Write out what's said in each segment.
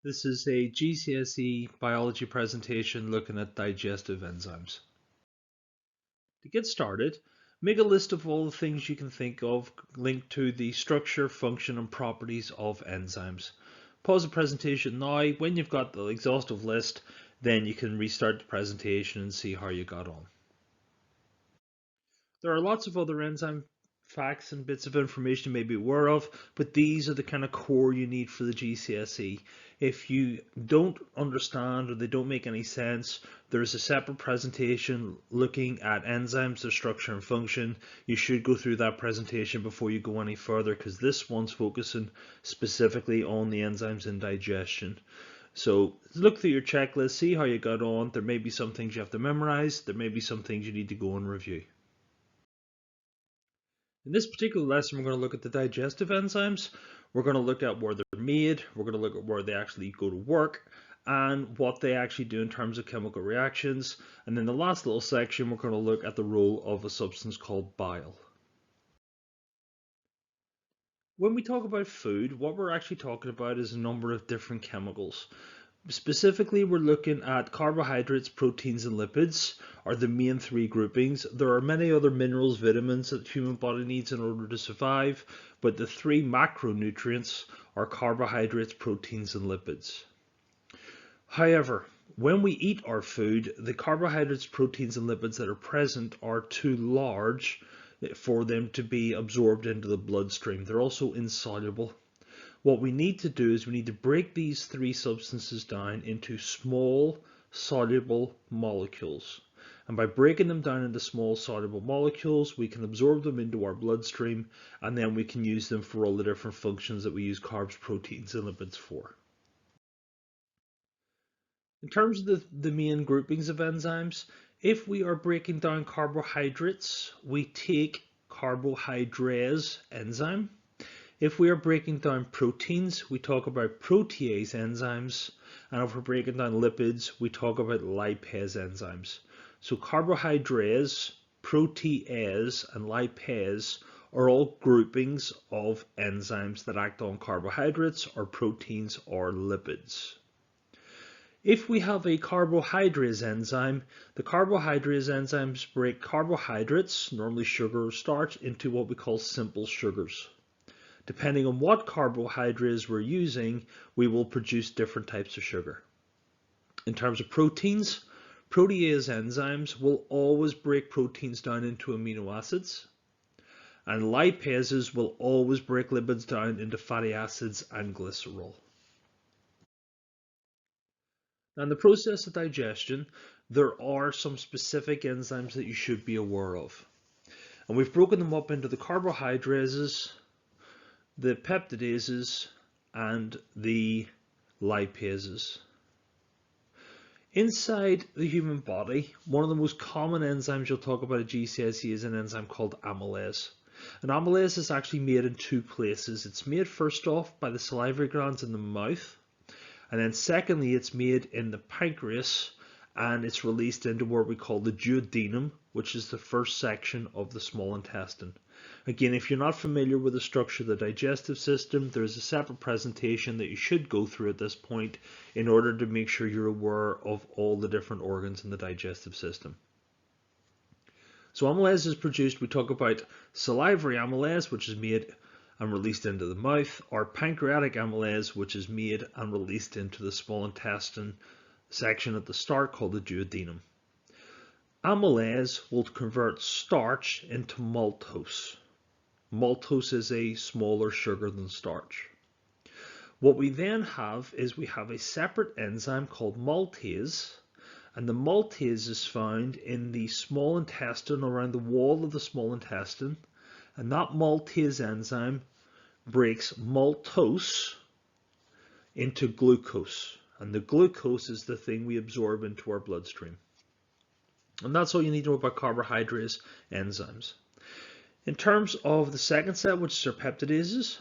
This is a GCSE biology presentation looking at digestive enzymes. To get started, make a list of all the things you can think of linked to the structure, function, and properties of enzymes. Pause the presentation now. When you've got the exhaustive list, then you can restart the presentation and see how you got on. There are lots of other enzyme facts and bits of information you may be aware of, but these are the kind of core you need for the GCSE. If you don't understand or they don't make any sense, there's a separate presentation looking at enzymes, their structure and function. You should go through that presentation before you go any further, because this one's focusing specifically on the enzymes in digestion. So look through your checklist, see how you got on. There may be some things you have to memorize, there may be some things you need to go and review. In this particular lesson, we're going to look at the digestive enzymes. We're going to look at where they're made. We're going to look at where they actually go to work and what they actually do in terms of chemical reactions. And then the last little section, we're going to look at the role of a substance called bile. When we talk about food, what we're actually talking about is a number of different chemicals. Specifically, we're looking at carbohydrates, proteins, and lipids are the main three groupings. There are many other minerals, vitamins that the human body needs in order to survive, but the three macronutrients are carbohydrates, proteins, and lipids. However, when we eat our food, the carbohydrates, proteins, and lipids that are present are too large for them to be absorbed into the bloodstream. They're also insoluble. What we need to do is we need to break these three substances down into small soluble molecules. And by breaking them down into small soluble molecules, we can absorb them into our bloodstream, and then we can use them for all the different functions that we use carbs, proteins, and lipids for. In terms of the main groupings of enzymes, if we are breaking down carbohydrates, we take carbohydrase enzyme. If we are breaking down proteins, we talk about protease enzymes, and if we're breaking down lipids, we talk about lipase enzymes. So carbohydrase, protease, and lipase are all groupings of enzymes that act on carbohydrates or proteins or lipids. If we have a carbohydrase enzyme, the carbohydrase enzymes break carbohydrates, normally sugar or starch, into what we call simple sugars. Depending on what carbohydrates we're using, we will produce different types of sugar. In terms of proteins, protease enzymes will always break proteins down into amino acids, and lipases will always break lipids down into fatty acids and glycerol. Now, in the process of digestion, there are some specific enzymes that you should be aware of. And we've broken them up into the carbohydrases, the peptidases, and the lipases. Inside the human body, one of the most common enzymes you'll talk about at GCSE is an enzyme called amylase. And amylase is actually made in two places. It's made first off by the salivary glands in the mouth, and then secondly it's made in the pancreas, and it's released into what we call the duodenum, which is the first section of the small intestine. Again, if you're not familiar with the structure of the digestive system, there's a separate presentation that you should go through at this point in order to make sure you're aware of all the different organs in the digestive system. So amylase is produced, we talk about salivary amylase, which is made and released into the mouth, or pancreatic amylase, which is made and released into the small intestine section at the start called the duodenum. Amylase will convert starch into maltose. Maltose is a smaller sugar than starch. What we then have is we have a separate enzyme called maltase, and the maltase is found in the small intestine, around the wall of the small intestine, and that maltase enzyme breaks maltose into glucose, and the glucose is the thing we absorb into our bloodstream. And that's all you need to know about carbohydrase enzymes. In terms of the second set, which are peptidases,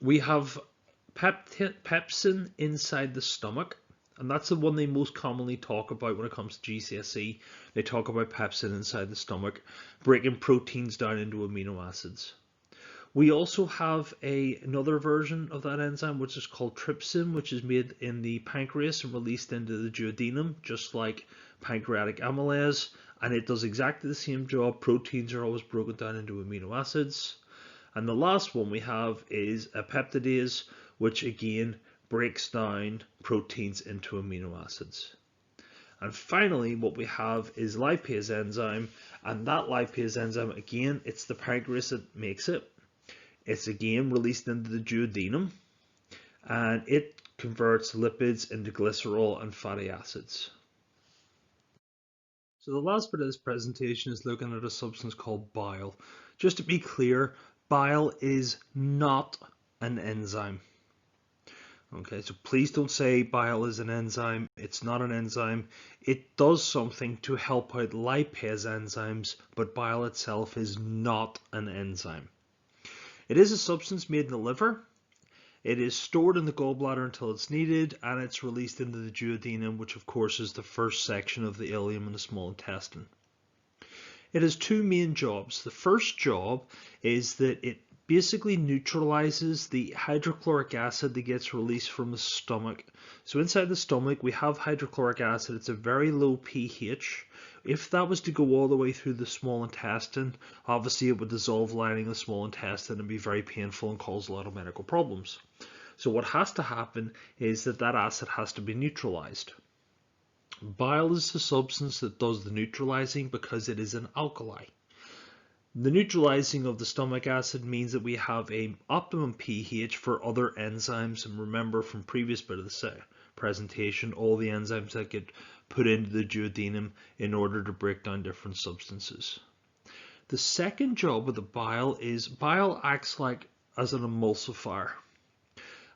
we have pepsin inside the stomach, and that's the one they most commonly talk about when it comes to GCSE. They talk about pepsin inside the stomach, breaking proteins down into amino acids. We also have another version of that enzyme, which is called trypsin, which is made in the pancreas and released into the duodenum, just like pancreatic amylase, and it does exactly the same job. Proteins are always broken down into amino acids. And the last one we have is a peptidase, which again breaks down proteins into amino acids. And finally, what we have is lipase enzyme, and that lipase enzyme, again, it's the pancreas that makes it. It's again released into the duodenum, and it converts lipids into glycerol and fatty acids. So the last bit of this presentation is looking at a substance called bile. Just to be clear, bile is not an enzyme. Okay, so please don't say bile is an enzyme. It's not an enzyme. It does something to help out lipase enzymes, but bile itself is not an enzyme. It is a substance made in the liver. It is stored in the gallbladder until it's needed, and it's released into the duodenum, which of course is the first section of the ileum in the small intestine. It has two main jobs. The first job is that it basically neutralizes the hydrochloric acid that gets released from the stomach. So inside the stomach we have hydrochloric acid. It's a very low pH. If that was to go all the way through the small intestine, obviously it would dissolve lining the small intestine and be very painful and cause a lot of medical problems. So what has to happen is that acid has to be neutralized. Bile is the substance that does the neutralizing because it is an alkali. The neutralizing of the stomach acid means that we have an optimum pH for other enzymes, and remember from previous bit of the presentation, all the enzymes that get put into the duodenum in order to break down different substances. The second job of the bile is bile acts like as an emulsifier.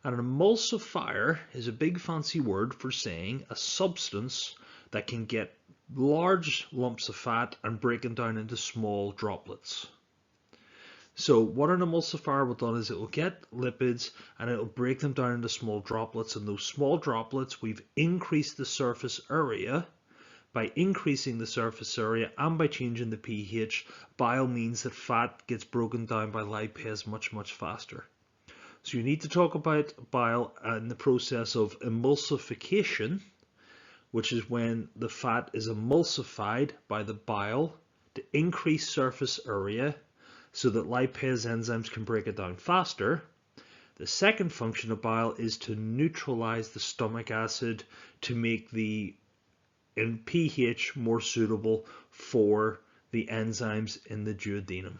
And an emulsifier is a big fancy word for saying a substance that can get large lumps of fat and breaking down into small droplets. So what an emulsifier will do is it will get lipids and it will break them down into small droplets, and those small droplets, we've increased the surface area. By increasing the surface area and by changing the pH, bile means that fat gets broken down by lipase much faster. So you need to talk about bile in the process of emulsification, which is when the fat is emulsified by the bile to increase surface area so that lipase enzymes can break it down faster. The second function of bile is to neutralize the stomach acid to make the pH more suitable for the enzymes in the duodenum.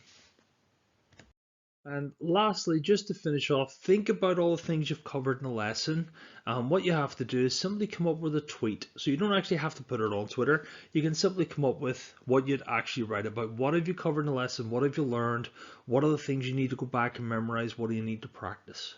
And lastly, just to finish off, think about all the things you've covered in the lesson. What you have to do is simply come up with a tweet. So you don't actually have to put it on Twitter. You can simply come up with what you'd actually write about. What have you covered in the lesson? What have you learned? What are the things you need to go back and memorize? What do you need to practice?